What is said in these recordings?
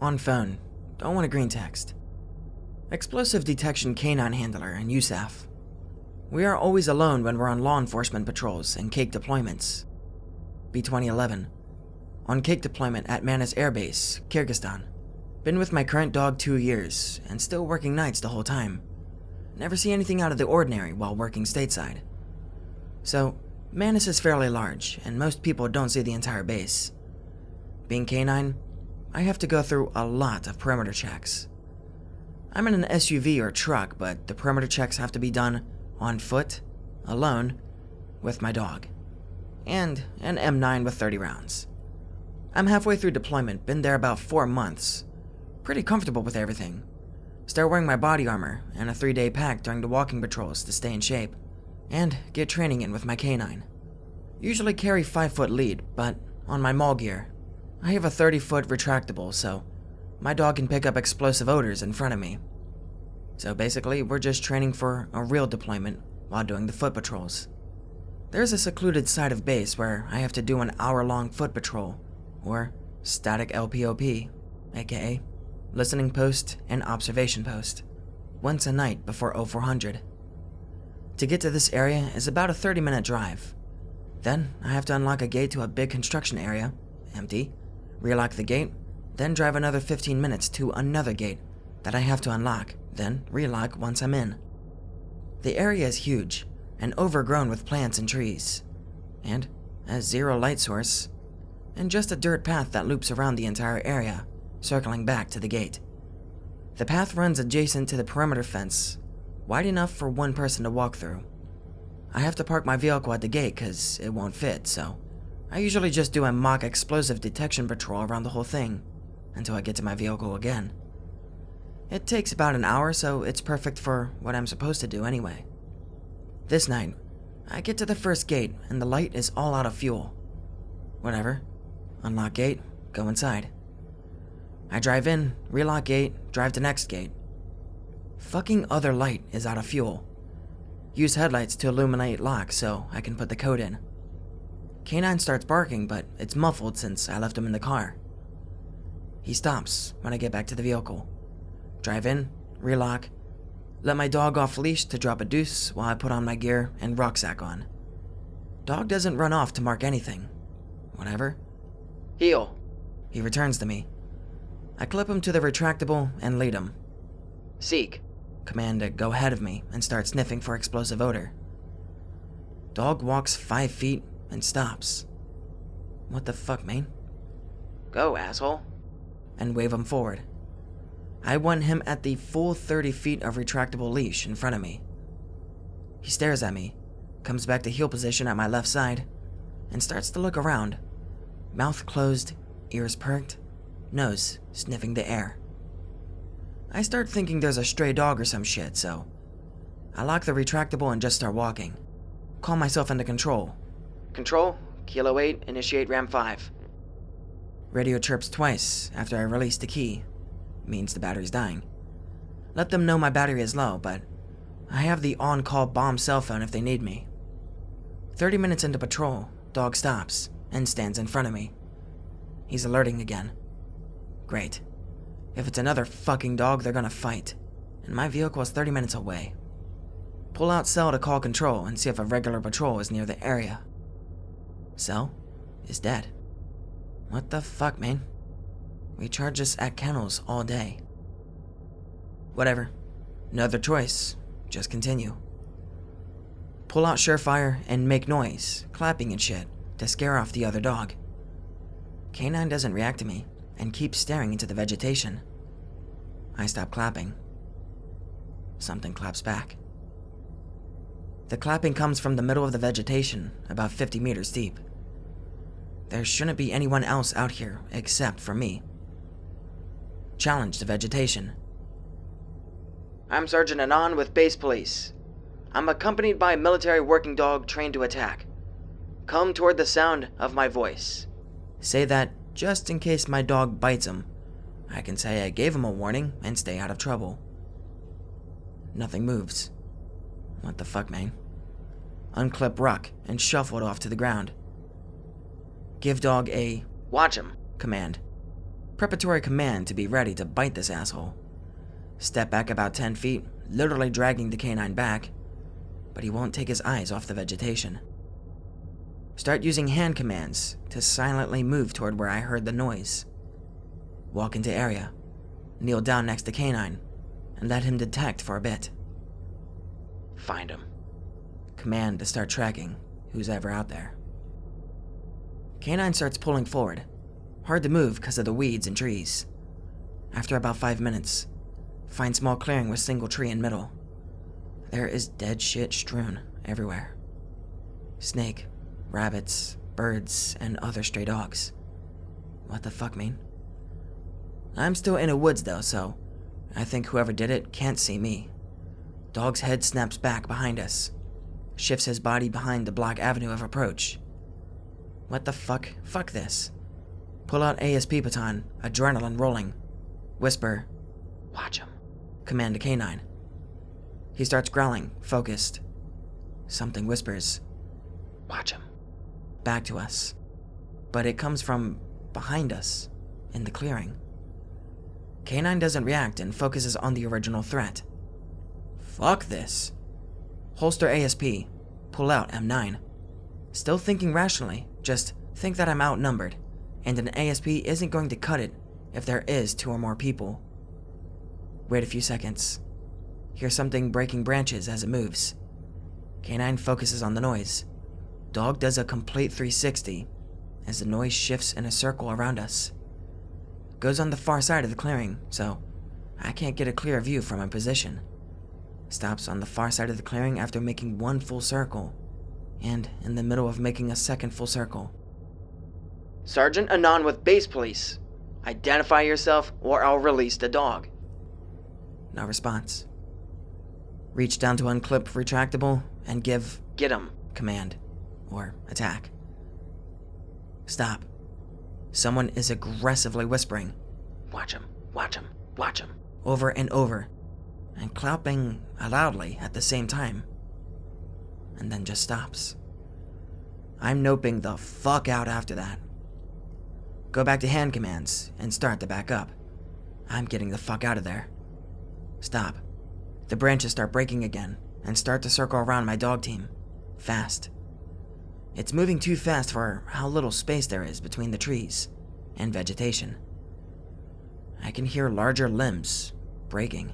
On phone. Don't want a green text. Explosive detection canine handler and USAF. We are always alone when we're on law enforcement patrols and cake deployments. B-2011. On cake deployment at Manas Air Base, Kyrgyzstan. Been with my current dog 2 years, and still working nights the whole time. Never see anything out of the ordinary while working stateside. So, Manas is fairly large, and most people don't see the entire base. Being canine, I have to go through a lot of perimeter checks. I'm in an SUV or truck, but the perimeter checks have to be done on foot, alone, with my dog, and an M9 with 30 rounds. I'm halfway through deployment, been there about 4 months. Pretty comfortable with everything. Start wearing my body armor and a 3-day pack during the walking patrols to stay in shape, and get training in with my canine. Usually carry 5-foot lead, but on my mall gear, I have a 30-foot retractable, so my dog can pick up explosive odors in front of me. So basically, we're just training for a real deployment while doing the foot patrols. There's a secluded side of base where I have to do an hour-long foot patrol, or static LPOP, aka listening post and observation post, once a night before 0400. To get to this area is about a 30-minute drive. Then I have to unlock a gate to a big construction area, empty, relock the gate, then drive another 15 minutes to another gate that I have to unlock, then relock once I'm in. The area is huge and overgrown with plants and trees, and has zero light source, and just a dirt path that loops around the entire area, circling back to the gate. The path runs adjacent to the perimeter fence, wide enough for one person to walk through. I have to park my vehicle at the gate because it won't fit, so I usually just do a mock explosive detection patrol around the whole thing until I get to my vehicle again. It takes about an hour, so it's perfect for what I'm supposed to do anyway. This night, I get to the first gate and the light is all out of fuel. Whatever. Unlock gate, go inside. I drive in, relock gate, drive to next gate. Fucking other light is out of fuel. Use headlights to illuminate lock so I can put the code in. Canine starts barking, but it's muffled since I left him in the car. He stops when I get back to the vehicle. Drive in, relock, let my dog off leash to drop a deuce while I put on my gear and rucksack on. Dog doesn't run off to mark anything. Whatever. Heel. He returns to me. I clip him to the retractable and lead him. Seek. Command to go ahead of me and start sniffing for explosive odor. Dog walks 5 feet and stops. What the fuck, man? Go, asshole. And wave him forward. I want him at the full 30 feet of retractable leash in front of me. He stares at me, comes back to heel position at my left side, and starts to look around. Mouth closed, ears perked, nose sniffing the air. I start thinking there's a stray dog or some shit, so I lock the retractable and just start walking. Call myself into control. Control, Kilo 8, initiate Ram 5. Radio chirps twice after I release the key. Means the battery's dying. Let them know my battery is low, but I have the on-call bomb cell phone if they need me. 30 minutes into patrol, dog stops and stands in front of me. He's alerting again. Great. If it's another fucking dog, they're gonna fight, and my vehicle is 30 minutes away. Pull out cell to call control and see if a regular patrol is near the area. Cell is dead. What the fuck, man? We charge us at kennels all day. Whatever. No other choice. Just continue. Pull out Surefire and make noise, clapping and shit, to scare off the other dog. Canine doesn't react to me and keeps staring into the vegetation. I stop clapping. Something claps back. The clapping comes from the middle of the vegetation, about 50 meters deep. There shouldn't be anyone else out here except for me. Challenge the vegetation. I'm Sergeant Anon with Base Police. I'm accompanied by a military working dog trained to attack. Come toward the sound of my voice. Say that just in case my dog bites him. I can say I gave him a warning and stay out of trouble. Nothing moves. What the fuck, man? Unclip ruck and shuffle it off to the ground. Give dog a watch him command. preparatory command to be ready to bite this asshole. Step back about 10 feet, literally dragging the canine back, but he won't take his eyes off the vegetation. Start using hand commands to silently move toward where I heard the noise. Walk into area, kneel down next to canine, and let him detect for a bit. Find him. Command to start tracking who's ever out there. Canine starts pulling forward, hard to move because of the weeds and trees. After about 5 minutes, find small clearing with single tree in middle. There is dead shit strewn everywhere. Snake, rabbits, birds, and other stray dogs. What the fuck, man? I'm still in the woods though, so I think whoever did it can't see me. Dog's head snaps back behind us, shifts his body behind the block avenue of approach. What the fuck? Fuck this. Pull out ASP baton, adrenaline rolling. Whisper, watch him. Command to canine. He starts growling, focused. Something whispers, watch him. Back to us. But it comes from behind us, in the clearing. Canine doesn't react and focuses on the original threat. Fuck this. Holster ASP, pull out M9. Still thinking rationally, just think that I'm outnumbered, and an ASP isn't going to cut it if there is 2 or more people. Wait a few seconds. Hear something breaking branches as it moves. Canine focuses on the noise. Dog does a complete 360 as the noise shifts in a circle around us. Goes on the far side of the clearing, so I can't get a clear view from my position. Stops on the far side of the clearing after making 1 full circle, and in the middle of making a second full circle. Sergeant Anon with Base Police. Identify yourself or I'll release the dog. No response. Reach down to unclip retractable and give get him command, or attack. Stop. Someone is aggressively whispering, watch him, watch him, watch him, over and over, and clapping loudly at the same time, and then just stops. I'm noping the fuck out after that. Go back to hand commands and start to back up. I'm getting the fuck out of there. Stop. The branches start breaking again and start to circle around my dog team. Fast. It's moving too fast for how little space there is between the trees and vegetation. I can hear larger limbs breaking.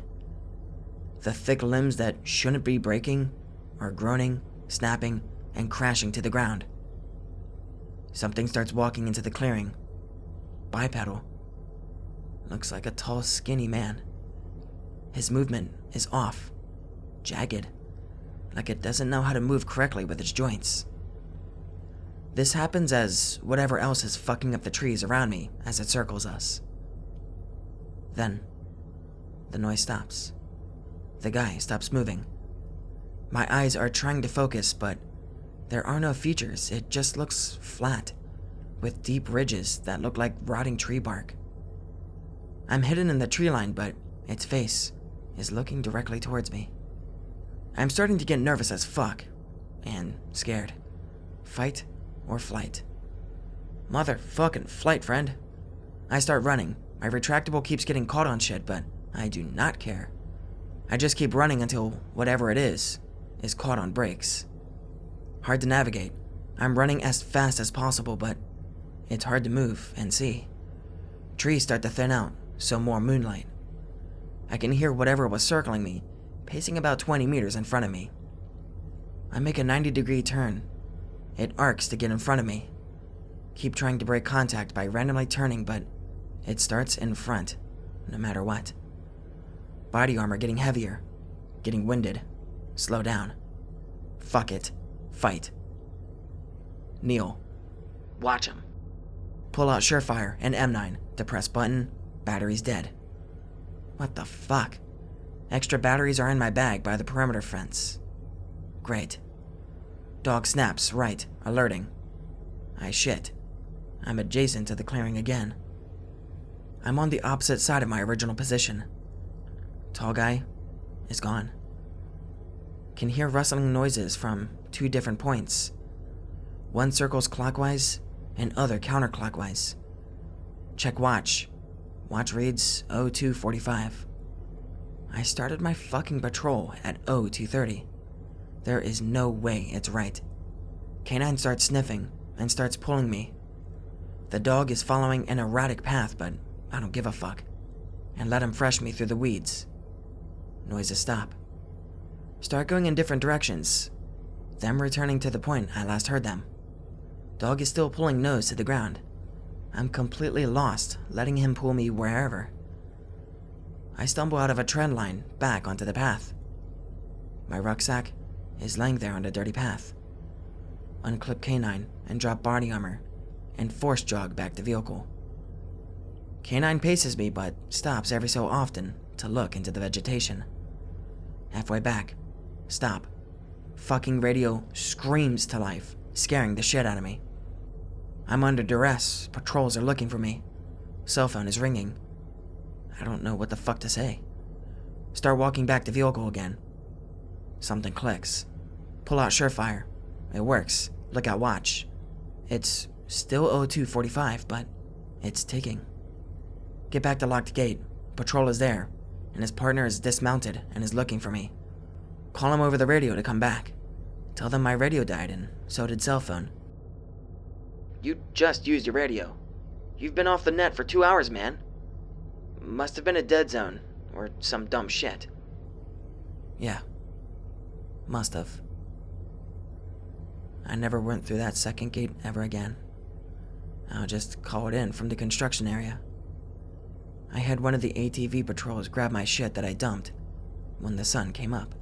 The thick limbs that shouldn't be breaking are groaning, snapping, and crashing to the ground. Something starts walking into the clearing. Bipedal. Looks like a tall, skinny man. His movement is off, jagged, like it doesn't know how to move correctly with its joints. This happens as whatever else is fucking up the trees around me as it circles us. Then, the noise stops. The guy stops moving. My eyes are trying to focus, but there are no features. It just looks flat, with deep ridges that look like rotting tree bark. I'm hidden in the tree line, but its face is looking directly towards me. I'm starting to get nervous as fuck, and scared. Fight or flight? Motherfucking flight, friend. I start running. My retractable keeps getting caught on shit, but I do not care. I just keep running until whatever it is caught on brakes. Hard to navigate. I'm running as fast as possible, but it's hard to move and see. Trees start to thin out, so more moonlight. I can hear whatever was circling me, pacing about 20 meters in front of me. I make a 90-degree turn. It arcs to get in front of me. Keep trying to break contact by randomly turning, but it starts in front, no matter what. Body armor getting heavier, getting winded. Slow down. Fuck it. Fight. Kneel. Watch him. Pull out Surefire and M9 to press button. Battery's dead. What the fuck? Extra batteries are in my bag by the perimeter fence. Great. Dog snaps right, alerting. I shit. I'm adjacent to the clearing again. I'm on the opposite side of my original position. Tall guy is gone. Can hear rustling noises from 2 different points. One circles clockwise and other counterclockwise. Check watch. Watch reads 02:45. I started my fucking patrol at 02:30. There is no way it's right. Canine starts sniffing and starts pulling me. The dog is following an erratic path, but I don't give a fuck, and let him fresh me through the weeds. Noises stop. Start going in different directions, them returning to the point I last heard them. Dog is still pulling nose to the ground. I'm completely lost, letting him pull me wherever. I stumble out of a trend line back onto the path. My rucksack is laying there on the dirty path. Unclip canine and drop body armor and force jog back the vehicle. Canine paces me but stops every so often to look into the vegetation. Halfway back, stop. Fucking radio screams to life, scaring the shit out of me. I'm under duress, patrols are looking for me. Cell phone is ringing. I don't know what the fuck to say. Start walking back the vehicle again. Something clicks. Pull out Surefire. It works. Look out watch. It's still 02:45, but it's ticking. Get back to locked gate. Patrol is there, and his partner is dismounted and is looking for me. Call him over the radio to come back. Tell them my radio died and so did cell phone. You just used your radio. You've been off the net for 2 hours, man. Must have been a dead zone, or some dumb shit. Yeah. Must have. I never went through that second gate ever again. I'll just call it in from the construction area. I had one of the ATV patrols grab my shit that I dumped when the sun came up.